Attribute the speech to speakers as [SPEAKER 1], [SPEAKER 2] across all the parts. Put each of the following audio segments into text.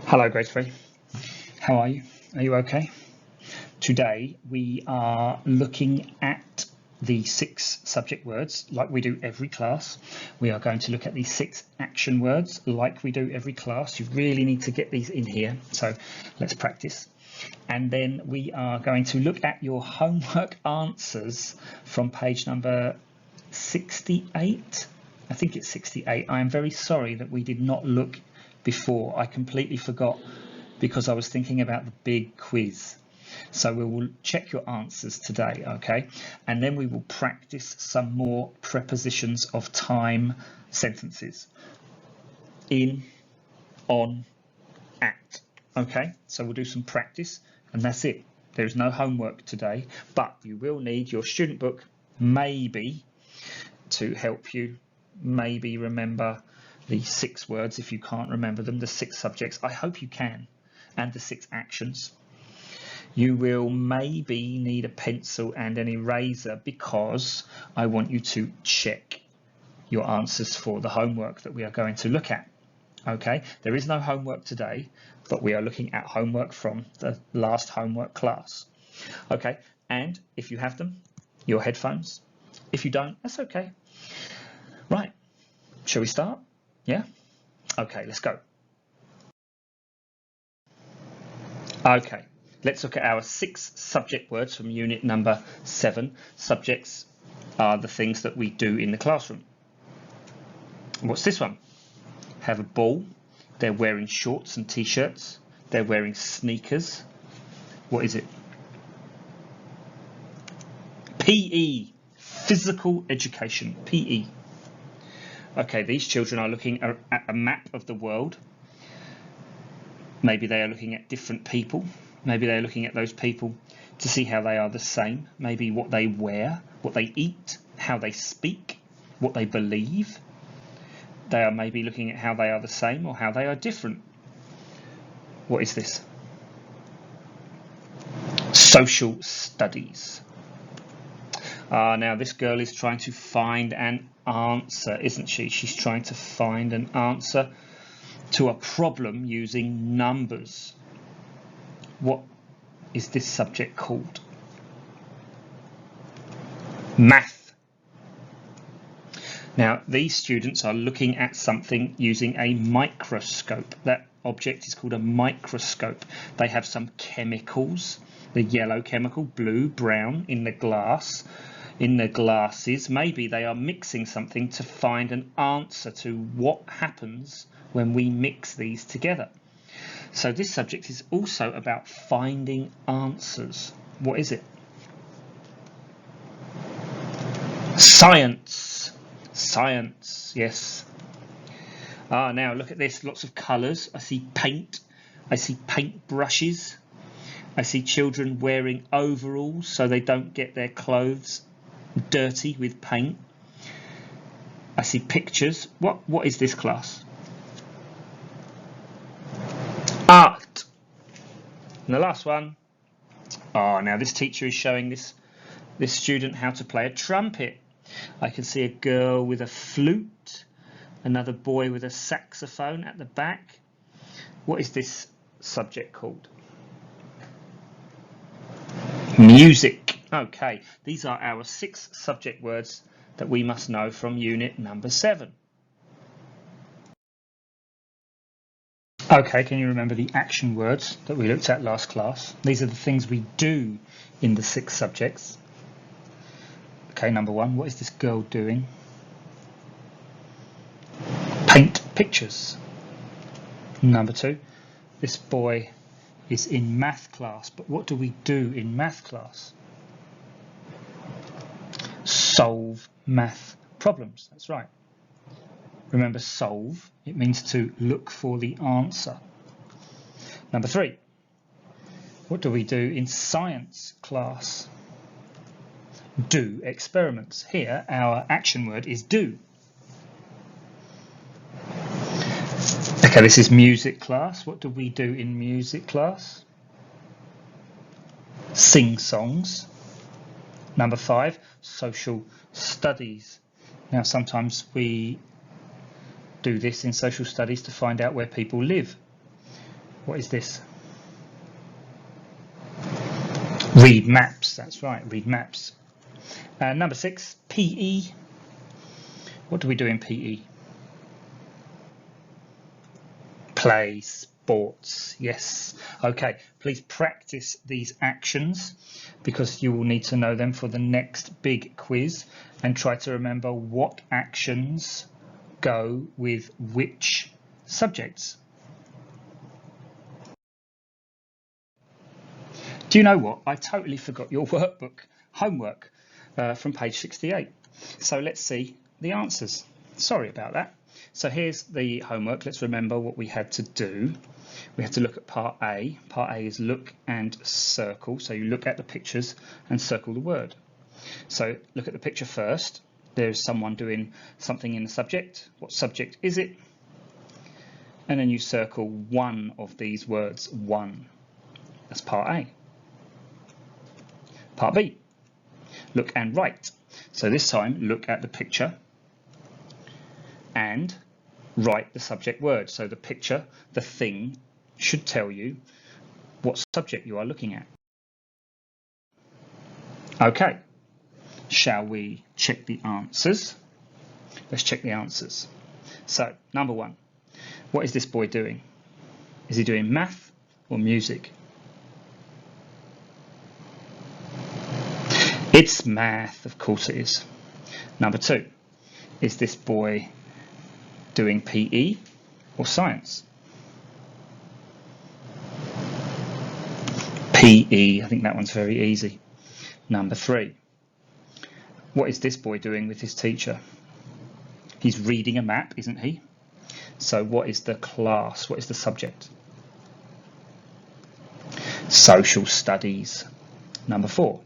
[SPEAKER 1] Hello, grade 3. How are you? Are you okay? Today we are looking at the 6 subject words like we do every class. We are going to look at the 6 action words like we do every class. You really need to get these in here, so let's practice. And then we are going to look at your homework answers from page number 68. I think it's 68. I am very sorry that we did not look before. I completely forgot because I was thinking about the big quiz. So we will check your answers today, okay? And then we will practice some more prepositions of time sentences. In, on, at, okay? So we'll do some practice and that's it. There's no homework today, but you will need your student book maybe to help you maybe remember the 6 words if you can't remember them, the 6 subjects. I hope you can, and the 6 actions. You will maybe need a pencil and an eraser because I want you to check your answers for the homework that we are going to look at. Okay, there is no homework today, but we are looking at homework from the last homework class. Okay, and if you have them, your headphones. If you don't, that's okay. Right, shall we start? Yeah? Okay, let's go. Okay, let's look at our 6 subject words from unit number 7. Subjects are the things that we do in the classroom. What's this one? Have a ball. They're wearing shorts and t-shirts. They're wearing sneakers. What is it? PE, physical education, PE. Okay, these children are looking at a map of the world. Maybe they are looking at different people. Maybe they are looking at those people to see how they are the same. Maybe what they wear, what they eat, how they speak, what they believe. They are maybe looking at how they are the same or how they are different. What is this? Social studies. Now this girl is trying to find an answer, isn't she? She's trying to find an answer to a problem using numbers. What is this subject called? Math. Now these students are looking at something using a microscope. That object is called a microscope. They have some chemicals, the yellow chemical, blue, brown in the glass. In the glasses, maybe they are mixing something to find an answer to what happens when we mix these together. So this subject is also about finding answers. What is it? Science. Science, yes. Now look at this, lots of colours. I see paint. I see paint brushes. I see children wearing overalls so they don't get their clothes dirty with paint. I see pictures. What is this class? Art. And the last one. Now this teacher is showing this student how to play a trumpet. I can see a girl with a flute, another boy with a saxophone at the back. What is this subject called? Music. Okay, these are our 6 subject words that we must know from unit number 7. Okay, can you remember the action words that we looked at last class? These are the things we do in the 6 subjects. Okay, number 1, what is this girl doing? Paint pictures. Number 2, this boy is in math class, but what do we do in math class? Solve math problems. That's right. Remember, solve, it means to look for the answer. Number 3, what do we do in science class? Do experiments. Here, our action word is do. Okay, this is music class. What do we do in music class? Sing songs. Number 5, social studies. Now sometimes we do this in social studies to find out where people live. What is this? Read maps, that's right, read maps. Number 6, PE. What do we do in PE? Play, sports, yes. Okay, please practice these actions because you will need to know them for the next big quiz, and try to remember what actions go with which subjects. Do you know what? I totally forgot your workbook, homework, from page 68. So let's see the answers. Sorry about that. So here's the homework. Let's remember what we had to do. We had to look at part A. Part A is look and circle. So you look at the pictures and circle the word. So look at the picture first. There's someone doing something in the subject. What subject is it? And then you circle one of these words, one. That's part A. Part B, look and write. So this time, look at the picture and write the subject word. So the picture, the thing, should tell you what subject you are looking at. Okay, shall we check the answers? Let's check the answers. So, number 1, what is this boy doing? Is he doing math or music? It's math, of course it is. Number 2, is this boy doing PE or science? PE, I think that one's very easy. Number 3, what is this boy doing with his teacher? He's reading a map, isn't he? So what is the class? What is the subject? Social studies. Number 4,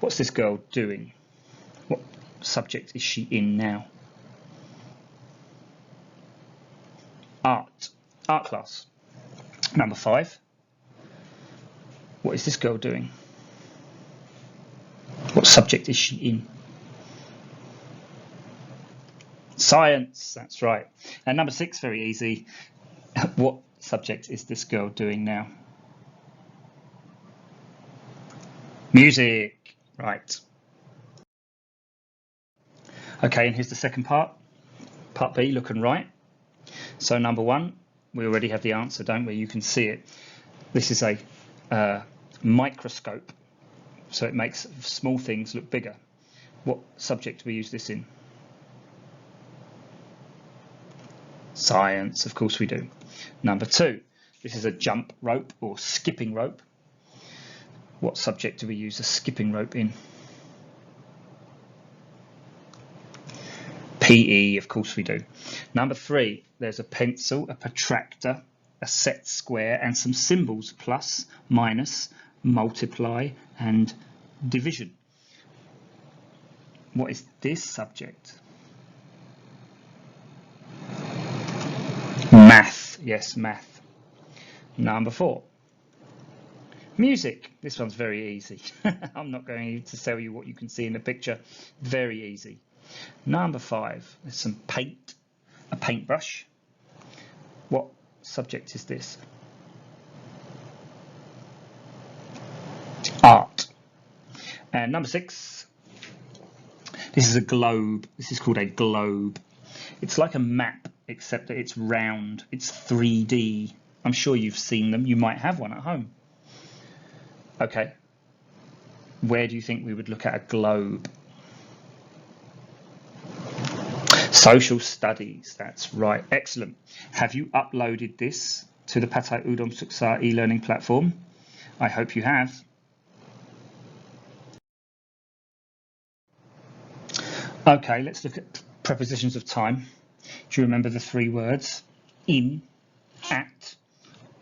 [SPEAKER 1] what's this girl doing? What subject is she in now? Art class. Number 5, what is this girl doing? What subject is she in? Science, that's right. And number 6, very easy. What subject is this girl doing now? Music, right. Okay, and here's the second part. Part B, look and write. So number 1, we already have the answer, don't we? You can see it. This is a microscope, so it makes small things look bigger. What subject do we use this in? Science, of course we do. Number 2, this is a jump rope or skipping rope. What subject do we use a skipping rope in? PE, of course we do. Number 3, there's a pencil, a protractor, a set square, and some symbols: plus, minus, multiply, and division. What is this subject? Math, yes, math. Number 4, music. This one's very easy. I'm not going to tell you what you can see in the picture. Very easy. Number 5, there's some paint, a paintbrush. What subject is this? Art. And number 6, this is a globe. This is called a globe. It's like a map, except that it's round. It's 3D. I'm sure you've seen them. You might have one at home. Okay. Where do you think we would look at a globe? Social studies, that's right. Excellent. Have you uploaded this to the Patay Udom Suksa e-learning platform? I hope you have. Okay, let's look at prepositions of time. Do you remember the 3 words? In, at,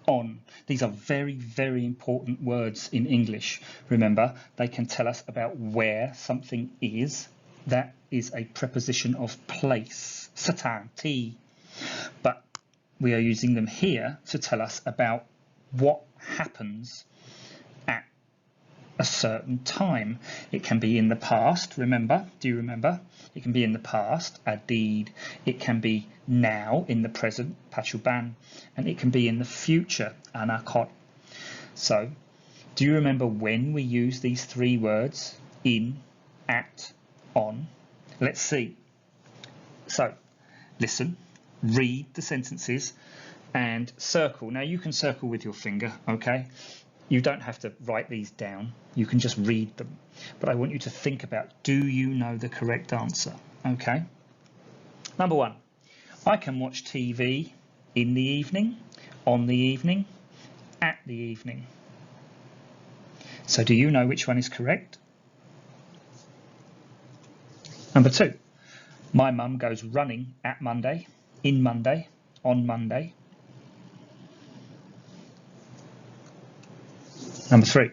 [SPEAKER 1] on. These are very, very important words in English. Remember, they can tell us about where something is. That is a preposition of place, satan, t. But we are using them here to tell us about what happens at a certain time. It can be in the past, remember? Do you remember? It can be in the past, adid. It can be now, in the present, pachuban. And it can be in the future, anakot. So, do you remember when we use these three words? In, at, on. Let's see. So, listen, read the sentences and circle. Now, you can circle with your finger, okay? You don't have to write these down. You can just read them. But I want you to think about, do you know the correct answer? Okay. Number one, I can watch TV in the evening, on the evening, at the evening. So do you know which one is correct? Number two, my mum goes running at Monday, in Monday, on Monday. Number three,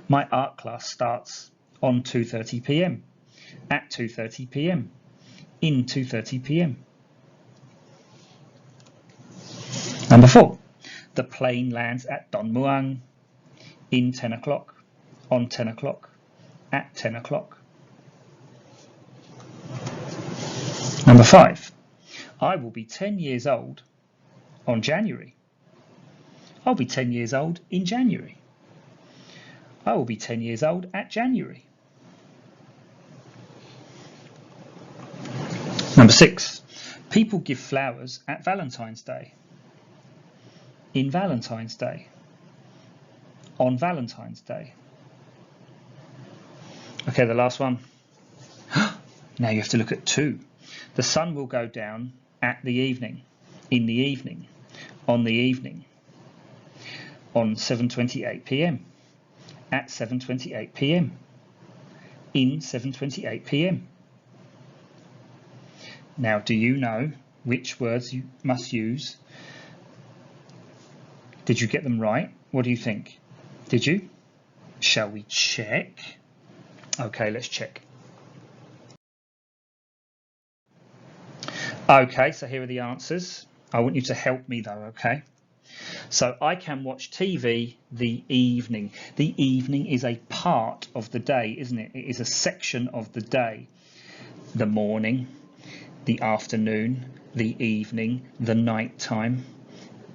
[SPEAKER 1] my art class starts on 2:30 p.m, at 2:30 p.m, in 2:30 p.m. Number four, the plane lands at Don Muang in 10 o'clock, on 10 o'clock, at 10 o'clock. Number five, I will be 10 years old on January. I'll be 10 years old in January. I will be 10 years old at January. Number six, people give flowers at Valentine's Day, in Valentine's Day, on Valentine's Day. Okay, the last one. Now you have to look at two. The sun will go down at the evening, in the evening, on the evening, on 7:28 p.m, at 7:28 p.m, in 7:28 p.m. Now, do you know which words you must use? Did you get them right? What do you think? Did you? Shall we check? Okay, let's check. Okay, so here are the answers. I want you to help me though, okay? So I can watch TV the evening. The evening is a part of the day, isn't it? It is a section of the day. The morning, the afternoon, the evening, the night time.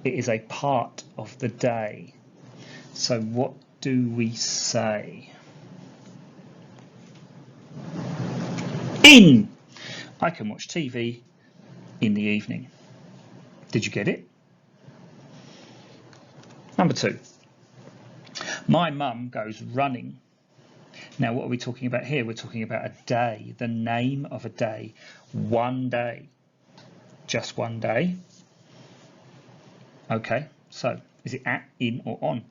[SPEAKER 1] It is a part of the day. So what do we say? In! I can watch TV in the evening. Did you get it? Number two, my mum goes running. Now, what are we talking about here? We're talking about a day, the name of a day. One day. Just one day. Okay, so is it at, in, or on?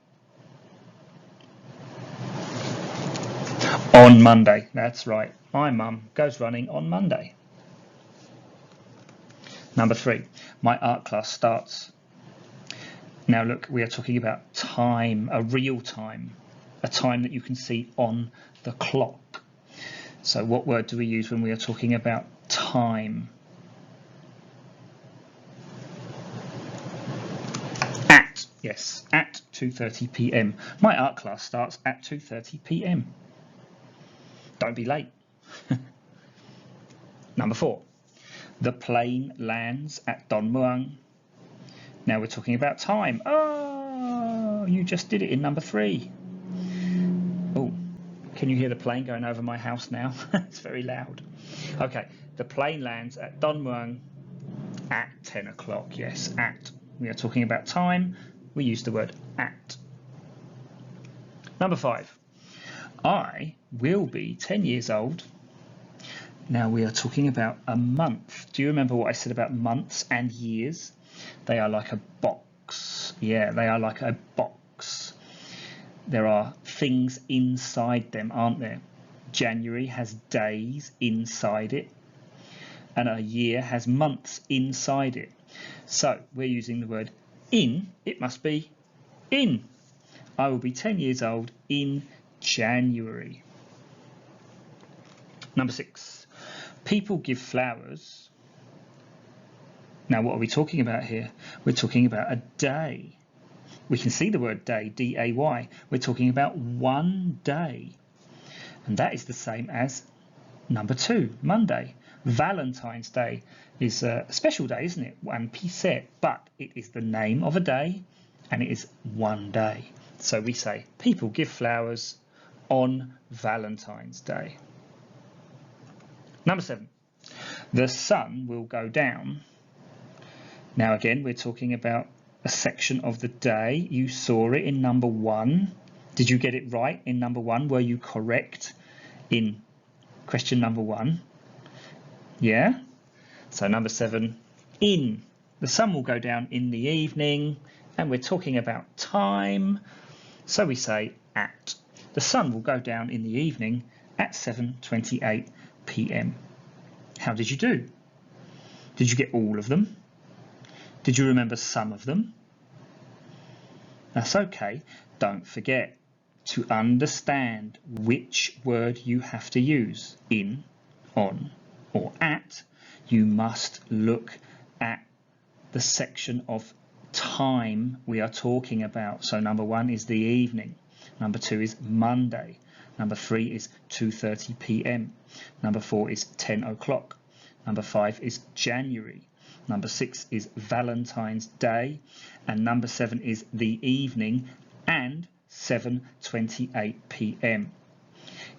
[SPEAKER 1] On Monday, that's right. My mum goes running on Monday. Number three, my art class starts. Now look, we are talking about time, a real time, a time that you can see on the clock. So what word do we use when we are talking about time? At, yes, at 2:30 p.m. My art class starts at 2:30 p.m. Don't be late. Number four, the plane lands at Don Muang. Now we're talking about time. Oh, you just did it in number three. Oh, can you hear the plane going over my house now? It's very loud. Okay, the plane lands at Don Muang at 10 o'clock. Yes, at. We are talking about time. We use the word at. Number five, I will be 10 years old. Now we are talking about a month. Do you remember what I said about months and years? They are like a box. Yeah, they are like a box. There are things inside them, aren't there? January has days inside it, and a year has months inside it. So we're using the word in. It must be in. I will be 10 years old in January. Number six, people give flowers. Now, what are we talking about here? We're talking about a day. we can see the word day, D-A-Y. We're talking about one day. And that is the same as number 2, Monday. Valentine's Day is a special day, isn't it? One piece, but it is the name of a day and it is one day. So we say people give flowers on Valentine's Day. Number 7, the sun will go down. Now again, we're talking about a section of the day. You saw it in number 1. Did you get it right in number 1? Were you correct in question number 1? Yeah? So number 7, in. The sun will go down in the evening, and we're talking about time. So we say at. The sun will go down in the evening at 7:28 p.m. How did you do? Did you get all of them? Did you remember some of them? That's okay. Don't forget to understand which word you have to use, in, on, or at. You must look at the section of time we are talking about. So number 1 is the evening. Number 2 is Monday. Number 3 is 2:30 p.m. Number 4 is 10 o'clock. Number 5 is January. Number 6 is Valentine's Day. And number 7 is the evening and 7:28 p.m.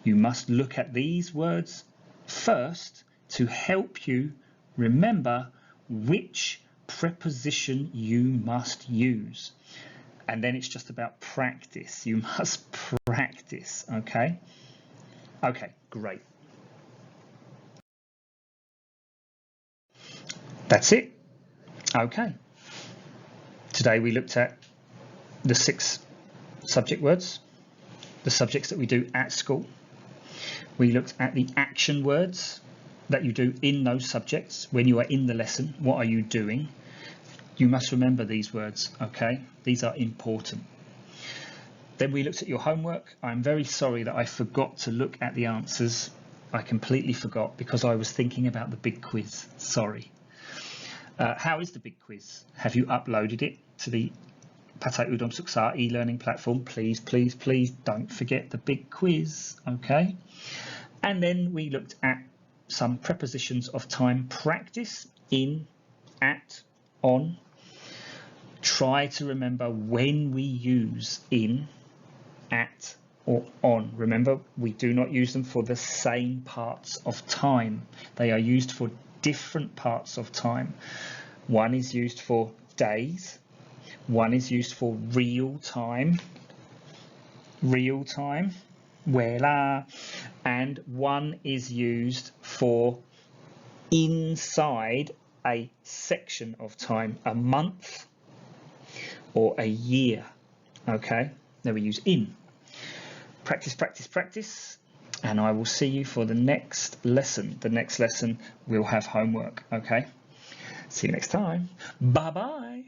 [SPEAKER 1] You must look at these words first to help you remember which preposition you must use. And then it's just about practice. You must practice, okay? Okay, great. That's it. Okay. Today we looked at the 6 subject words, the subjects that we do at school. We looked at the action words that you do in those subjects. When you are in the lesson, what are you doing? You must remember these words, okay? These are important. Then we looked at your homework. I'm very sorry that I forgot to look at the answers. I completely forgot because I was thinking about the big quiz. Sorry. How is the big quiz? Have you uploaded it to the Patay Udom Suksa e-learning platform? Please, please, please don't forget the big quiz, okay? And then we looked at some prepositions of time practice, in, at, on. Try to remember when we use in, at, or on. Remember, we do not use them for the same parts of time. They are used for different parts of time. One is used for days. One is used for real time, wela, and one is used for inside a section of time, a month or a year. Okay, now we use in. Practice, practice, practice, and I will see you for the next lesson. The next lesson we'll have homework. Okay, see you next time. Bye bye.